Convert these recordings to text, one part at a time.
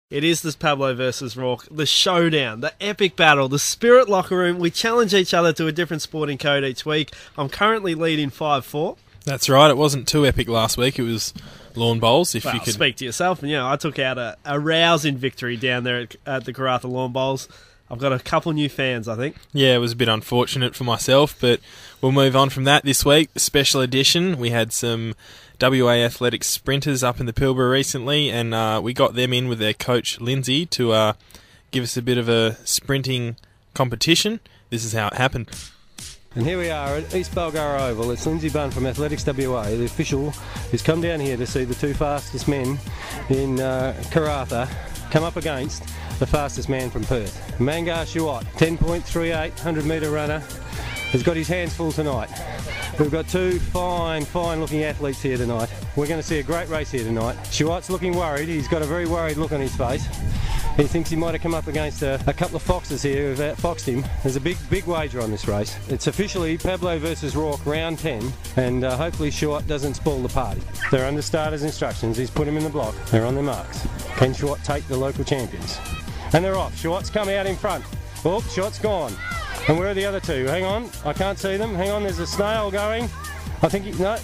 It is this Pablo versus Rourke, the showdown, the epic battle, the spirit locker room. We challenge each other to a different sporting code each week. I'm currently leading 5-4. That's right. It wasn't too epic last week. It was lawn bowls. If well, you could speak to yourself. And I took out a rousing victory down there at the Karratha Lawn Bowls. I've got a couple new fans, I think. Yeah, it was a bit unfortunate for myself, but we'll move on from that this week. Special edition. We had some WA Athletics sprinters up in the Pilbara recently, and we got them in with their coach Lindsay to give us a bit of a sprinting competition. This is how it happened. And here we are at East Balgara Oval. It's Lindsay Bunn from Athletics WA, the official, who's come down here to see the two fastest men in Karratha come up against the fastest man from Perth. Mangar Shuat, 10.38, 100-metre runner, has got his hands full tonight. We've got two fine looking athletes here tonight. We're going to see a great race here tonight. Shuat's looking worried. He's got a very worried look on his face. He thinks he might have come up against a couple of foxes here who've outfoxed him. There's a big wager on this race. It's officially Pablo versus Rourke, round 10, and hopefully Shuat doesn't spoil the party. They're under starters' instructions. He's put him in the block. They're on their marks. Can Shuat take the local champions? And they're off. Shuat's come out in front. Oh, Shuat's gone. And where are the other two? Hang on, I can't see them. Hang on, there's a snail going. I think no.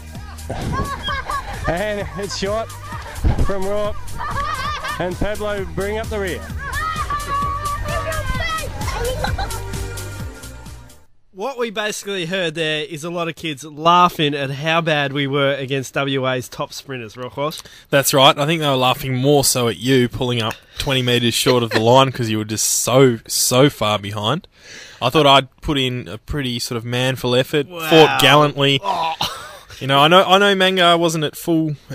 And it's Shuat from Rourke. And Pablo bring up the rear. What we basically heard there is a lot of kids laughing at how bad we were against WA's top sprinters, Rourke. That's right. I think they were laughing more so at you pulling up 20 metres short of the line because you were just so far behind. I thought I'd put in a pretty sort of manful effort, fought gallantly. Oh. I know Mangar wasn't at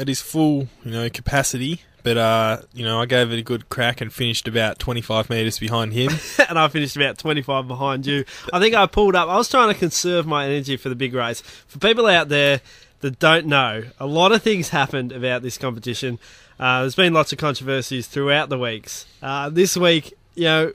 his full capacity. But, I gave it a good crack and finished about 25 metres behind him. And I finished about 25 behind you. I think I pulled up. I was trying to conserve my energy for the big race. For people out there that don't know, a lot of things happened about this competition. There's been lots of controversies throughout the weeks. This week, you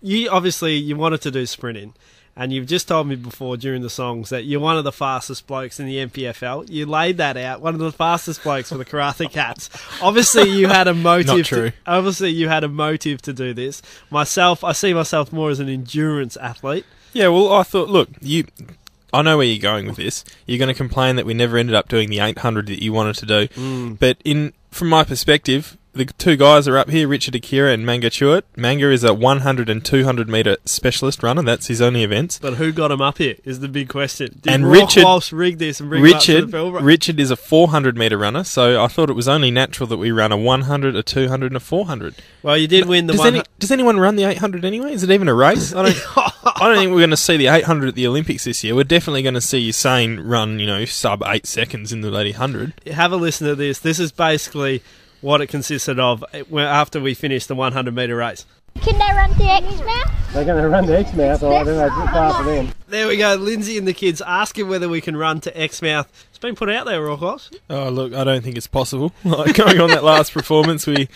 wanted to do sprinting. And you've just told me before during the songs that you're one of the fastest blokes in the MPFL. You laid that out. One of the fastest blokes for the Karratha Cats. Obviously, you had a motive. Not true. Obviously, you had a motive to do this. Myself, I see myself more as an endurance athlete. Yeah, well, I thought, look, I know where you're going with this. You're going to complain that we never ended up doing the 800 that you wanted to do. But from my perspective, the two guys are up here, Richard Akira and Mangar Shuat. Mangar is a 100 and 200 metre specialist runner. That's his only events. But who got him up here is the big question. Did Rourke Walsh rig this and bring him up to the Pilbara? Richard is a 400 metre runner, so I thought it was only natural that we run a 100, a 200 and a 400. Well, you did win the Does anyone run the 800 anyway? Is it even a race? I don't think we're going to see the 800 at the Olympics this year. We're definitely going to see Usain run, sub 8 seconds in the bloody 100. Have a listen to this. This is basically what it consisted of after we finished the 100-metre race. Can they run to Exmouth? They're going to run to Exmouth, or I don't know, far for them. There we go, Lindsay and the kids asking whether we can run to Exmouth. It's been put out there, Rourke. Oh, look, I don't think it's possible. Going on that last performance, we're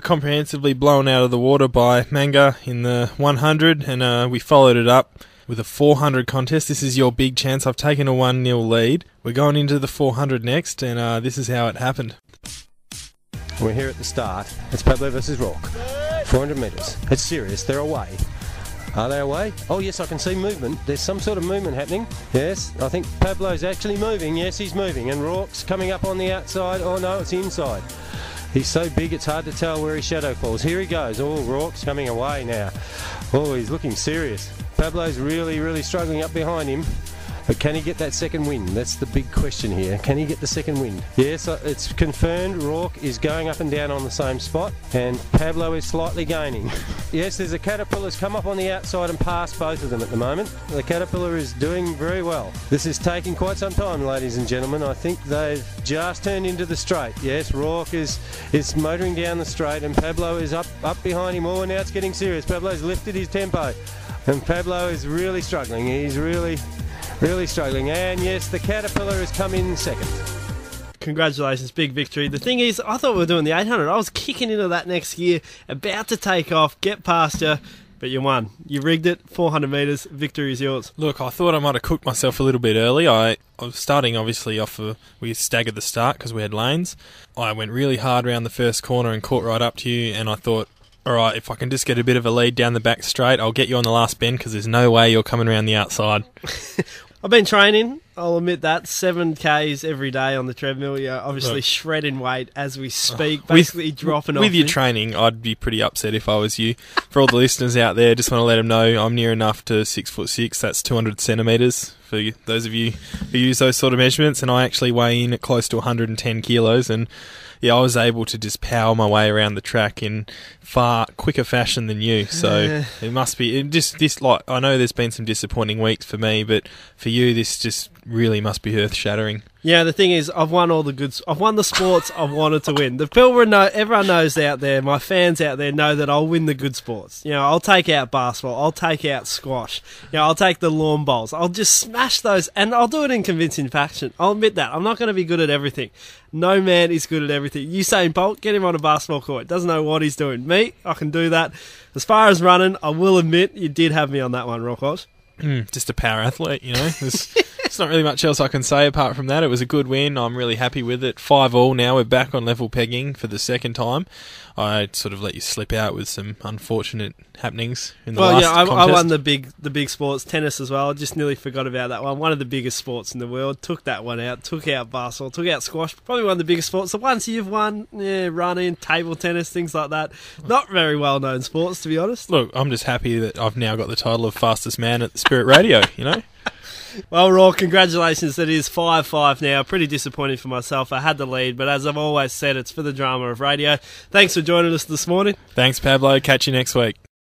comprehensively blown out of the water by Mangar in the 100, and we followed it up with a 400 contest. This is your big chance. I've taken a 1-0 lead. We're going into the 400 next, and this is how it happened. We're here at the start. It's Pablo versus Rourke. 400 metres. It's serious. They're away. Are they away? Oh, yes, I can see movement. There's some sort of movement happening. Yes, I think Pablo's actually moving. Yes, he's moving. And Rourke's coming up on the outside. Oh, no, it's inside. He's so big it's hard to tell where his shadow falls. Here he goes. Oh, Rourke's coming away now. Oh, he's looking serious. Pablo's really struggling up behind him. But can he get that second wind? That's the big question here. Can he get the second wind? Yes, it's confirmed Rourke is going up and down on the same spot, and Pablo is slightly gaining. Yes, there's a Caterpillar's come up on the outside and passed both of them at the moment. The Caterpillar is doing very well. This is taking quite some time, ladies and gentlemen. I think they've just turned into the straight. Yes, Rourke is motoring down the straight, and Pablo is up behind him. Oh, and now it's getting serious. Pablo's lifted his tempo, and Pablo is really struggling. He's really struggling, and yes, the Caterpillar has come in second. Congratulations, big victory. The thing is, I thought we were doing the 800. I was kicking into that next gear, about to take off, get past you. but you won. You rigged it, 400 metres, victory is yours. Look, I thought I might have cooked myself a little bit early. I was starting, obviously, we staggered the start because we had lanes. I went really hard around the first corner and caught right up to you, and I thought, all right, if I can just get a bit of a lead down the back straight, I'll get you on the last bend because there's no way you're coming around the outside. I've been training, I'll admit that, 7Ks every day on the treadmill. You're obviously shredding weight as we speak, basically dropping off. With your training, I'd be pretty upset if I was you. For all the listeners out there, just want to let them know I'm near enough to 6'6", that's 200 centimetres for those of you who use those sort of measurements, and I actually weigh in at close to 110 kilos, and yeah, I was able to just power my way around the track in far quicker fashion than you. So it must be this. Like, I know there's been some disappointing weeks for me, but for you, this just really must be earth shattering. Yeah, the thing is, I've won all the goods. I've won the sports I've wanted to win. The people everyone knows out there, my fans out there know that I'll win the good sports. You know, I'll take out basketball, I'll take out squash, you know, I'll take the lawn bowls. I'll just smash those, and I'll do it in convincing fashion. I'll admit that. I'm not going to be good at everything. No man is good at everything. Usain Bolt, get him on a basketball court. Doesn't know what he's doing. Me, I can do that. As far as running, I will admit you did have me on that one, Rourke. Just a power athlete, you know. There's not really much else I can say apart from that. It was a good win. I'm really happy with it. 5-all now. We're back on level pegging for the second time. I sort of let you slip out with some unfortunate happenings in the last contest. I won the big sports, tennis as well. I just nearly forgot about that one. One of the biggest sports in the world. Took that one out. Took out basketball. Took out squash. Probably one of the biggest sports. The ones you've won, running, table tennis, things like that. Not very well known sports, to be honest. Look, I'm just happy that I've now got the title of fastest man at the Spirit Radio, you know. Well, Rourke, congratulations. It is 5-5 now. Pretty disappointing for myself. I had the lead, but as I've always said, it's for the drama of radio. Thanks for joining us this morning. Thanks, Pablo. Catch you next week.